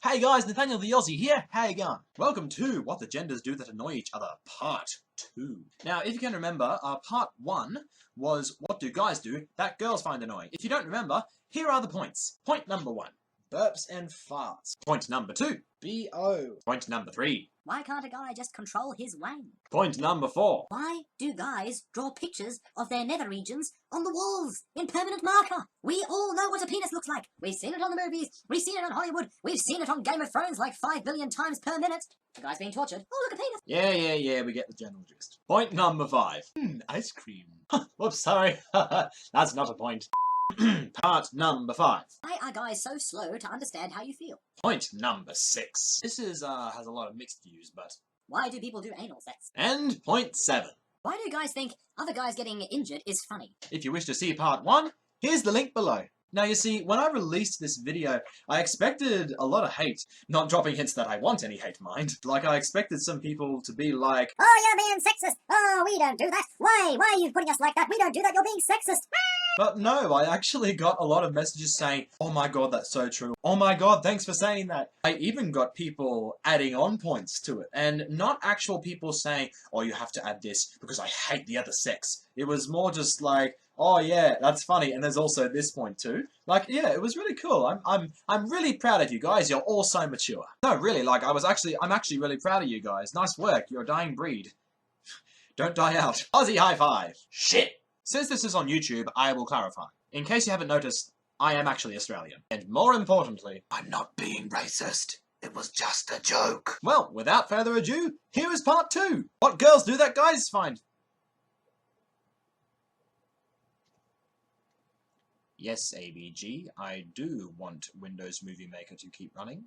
Hey guys, Nathaniel the Aussie here. How you going? Welcome to What the Genders Do That Annoy Each Other, Part 2. Now, if you can remember, Part 1 was What Do Guys Do That Girls Find Annoying. If you don't remember, here are the points. Point number 1. Burps and farts. Point number 2. B.O. Point number 3. Why can't a guy just control his wang? Point number 4. Why do guys draw pictures of their nether regions on the walls in permanent marker? We all know what a penis looks like. We've seen it on the movies. We've seen it on Hollywood. We've seen it on Game of Thrones like 5 billion times per minute. The guy's being tortured. Oh, look, a penis. Yeah, we get the general gist. Point number 5. Ice cream. Whoops, sorry. That's not a point. Part number 5. Why are guys so slow to understand how you feel? Point number 6. This is has a lot of mixed views, but... Why do people do anal sex? And point 7. Why do guys think other guys getting injured is funny? If you wish to see part 1, here's the link below. Now you see, when I released this video, I expected a lot of hate. Not dropping hints that I want any hate, mind. Like, I expected some people to be like, Oh, you're being sexist. Oh, we don't do that. Why are you putting us like that? We don't do that. You're being sexist. But no, I actually got a lot of messages saying, oh my god, that's so true. Oh my god, thanks for saying that. I even got people adding on points to it. And not actual people saying, oh, you have to add this because I hate the other sex. It was more just like, oh yeah, that's funny. And there's also this point too. Like, yeah, it was really cool. I'm really proud of you guys. You're all so mature. No, really, like, I'm actually really proud of you guys. Nice work. You're a dying breed. Don't die out. Aussie high five. Shit. Since this is on YouTube, I will clarify. In case you haven't noticed, I am actually Australian. And more importantly, I'm not being racist. It was just a joke. Well, without further ado, here is part 2. What girls do that guys find? Yes, ABG, I do want Windows Movie Maker to keep running.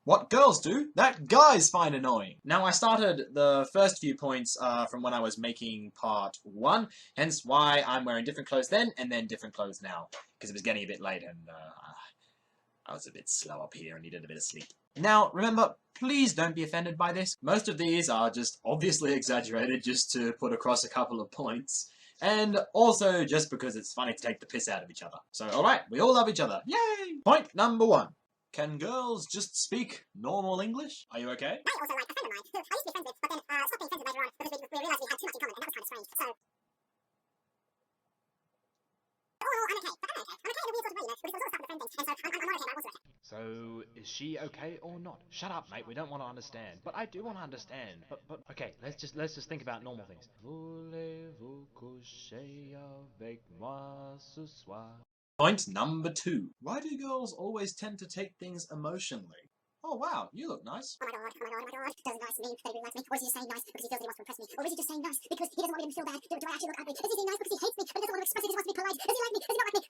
What girls do that guys find annoying. Now, I started the first few points from when I was making part 1, hence why I'm wearing different clothes then and then different clothes now, because it was getting a bit late and I was a bit slow up here and needed a bit of sleep. Now, remember, please don't be offended by this. Most of these are just obviously exaggerated just to put across a couple of points. And also just because it's funny to take the piss out of each other. So, alright, we all love each other. Yay! Point number 1. Can girls just speak normal English? Are you okay? I also like a friend of mine who I used to be friends with, but then stopped being friends with later on because we realised we had too much in common, and that was kind of strange. So, all in all, I'm okay. But I'm okay. I'm okay in a weird sort of way, you know, because there was all stuff with the friend thing, and so I'm not okay, but I'm also okay. So, is she okay or not? Shut up, mate, we don't want to understand. But I do want to understand. But okay, let's just think about normal things. Voulez-vous coucher avec moi ce soir? Point number 2. Why do girls always tend to take things emotionally? Oh wow, you look nice. Oh my god, does it nice to me, that he really likes me, or is he just saying nice because he feels that he wants to impress me, or is he just saying nice because he doesn't want me to feel bad? Do I actually look ugly? Is he saying nice because he hates me, but he doesn't want to express it, he just wants to be polite? Does he like me? Does he not like me?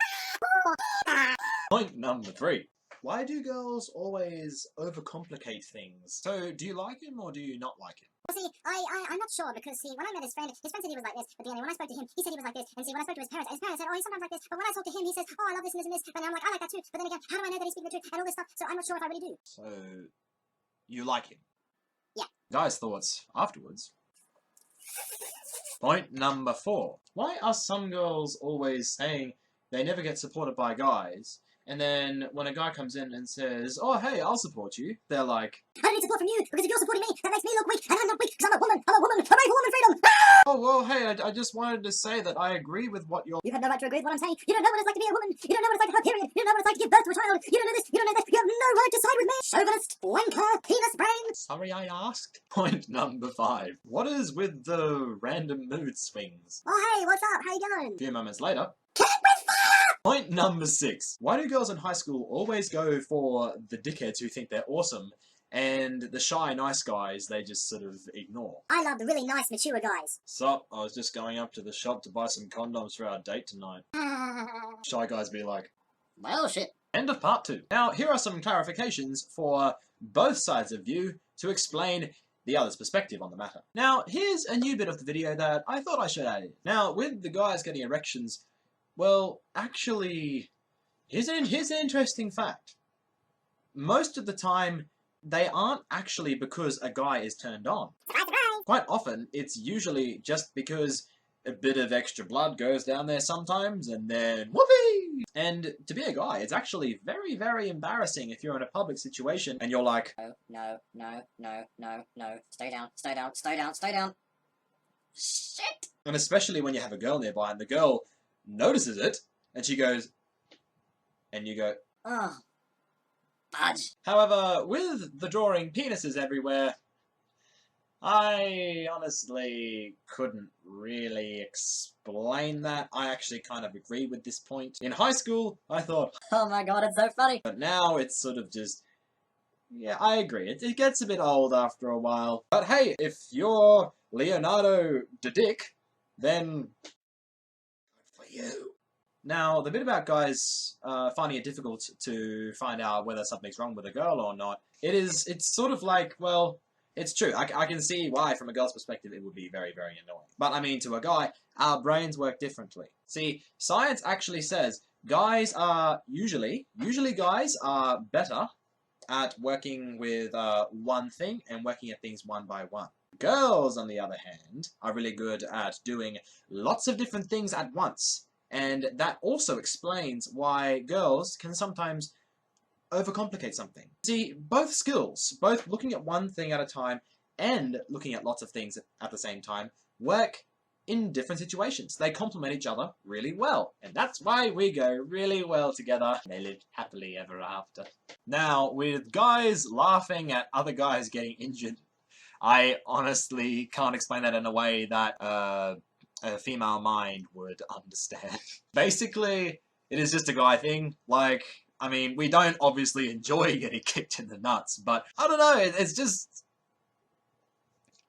Point number 3. Why do girls always overcomplicate things? So, do you like him or do you not like him? Well, see, I'm not sure, because, see, when I met his friend said he was like this, but then when I spoke to him, he said he was like this, and see, when I spoke to his parents said, oh, he's sometimes like this, but when I talked to him, he says, oh, I love this and this and this, and I'm like, I like that too, but then again, how do I know that he's speaking the truth, and all this stuff, so I'm not sure if I really do. So, you like him? Yeah. Guys' thoughts afterwards. Point number 4. Why are some girls always saying they never get supported by guys, and then when a guy comes in and says, oh, hey, I'll support you, they're like, I don't need support from you, because if you're supporting me, that makes me look weak, and I'm not weak, because I'm a woman, hooray for woman freedom! oh, well, hey, I just wanted to say that I agree with what you're... You have no right to agree with what I'm saying. You don't know what it's like to be a woman. You don't know what it's like to have a period. You don't know what it's like to give birth to a child. You don't know this. You don't know that. You have no right to side with me. Chauvinist, wanker, penis brain. Sorry I asked. Point number 5. What is with the random mood swings? Oh, hey, what's up? How you going? A few moments later. Kick with fire! Point number 6. Why do girls in high school always go for the dickheads who think they're awesome, and the shy, nice guys they just sort of ignore? I love the really nice, mature guys. Sup, I was just going up to the shop to buy some condoms for our date tonight. Shy guys be like, Well, shit. End of part 2. Now, here are some clarifications for both sides of view to explain the other's perspective on the matter. Now, here's a new bit of the video that I thought I should add in. Now, with the guys getting erections, well, actually, here's an interesting fact. Most of the time, they aren't actually because a guy is turned on. Quite often, it's usually just because a bit of extra blood goes down there sometimes, and then whoopee! And to be a guy, it's actually very, very embarrassing if you're in a public situation and you're like, No. Stay down. Stay down. Shit! and especially when you have a girl nearby and the girl notices it and she goes, and you go, Oh. Fudge. However, with the drawing penises everywhere, I honestly couldn't really explain that. I actually kind of agree with this point. In high school, I thought, Oh my god, it's so funny. but now it's sort of just, yeah, I agree. It gets a bit old after a while. But hey, if you're Leonardo da Dick, then good for you. Now, the bit about guys finding it difficult to find out whether something's wrong with a girl or not, it's sort of like, well, it's true. I can see why, from a girl's perspective, it would be very, very annoying. But I mean, to a guy, our brains work differently. See, science actually says guys are usually guys are better at working with one thing and working at things one by one. Girls, on the other hand, are really good at doing lots of different things at once. And that also explains why girls can sometimes overcomplicate something. See, both skills, both looking at one thing at a time and looking at lots of things at the same time, work in different situations. They complement each other really well. And that's why we go really well together. They live happily ever after. Now, with guys laughing at other guys getting injured, I honestly can't explain that in a way that a female mind would understand. Basically, it is just a guy thing. Like, I mean, we don't obviously enjoy getting kicked in the nuts, but I don't know, it's just,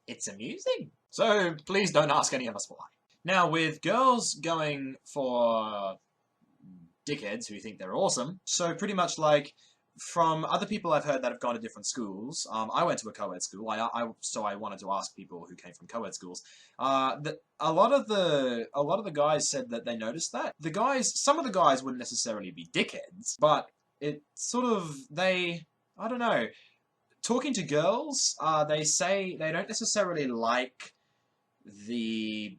it's amusing. So please don't ask any of us why. Now, with girls going for dickheads who think they're awesome, so pretty much like, from other people I've heard that have gone to different schools, I went to a co-ed school, so I wanted to ask people who came from co-ed schools, that a lot of the guys said that they noticed that. Some of the guys wouldn't necessarily be dickheads, but it sort of, I don't know, talking to girls, they say they don't necessarily like the,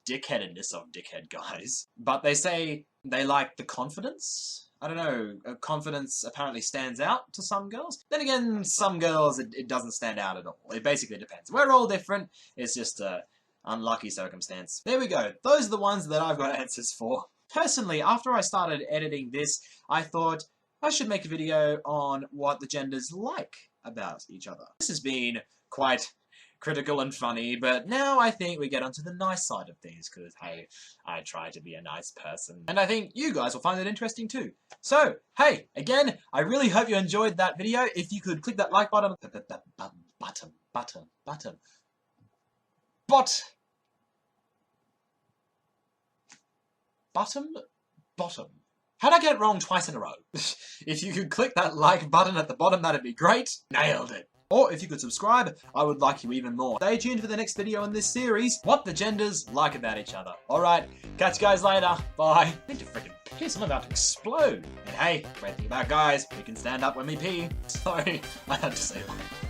dickheadedness of dickhead guys, but they say they like the confidence. I don't know, confidence apparently stands out to some girls. Then again, some girls, it doesn't stand out at all. It basically depends. We're all different. It's just a unlucky circumstance. There we go. Those are the ones that I've got answers for. Personally, after I started editing this, I thought I should make a video on what the genders like about each other. This has been quite critical and funny, but now I think we get onto the nice side of things, because, hey, I try to be a nice person. And I think you guys will find it interesting too. So, hey, again, I really hope you enjoyed that video. If you could click that like button, bottom. How'd I get it wrong twice in a row? If you could click that like button at the bottom, that'd be great. Nailed it. Or if you could subscribe, I would like you even more. Stay tuned for the next video in this series, What the Genders Like About Each Other. Alright, catch you guys later. Bye. I need to freaking piss, I'm about to explode. And hey, great thing about guys, we can stand up when we pee. Sorry, I had to say that.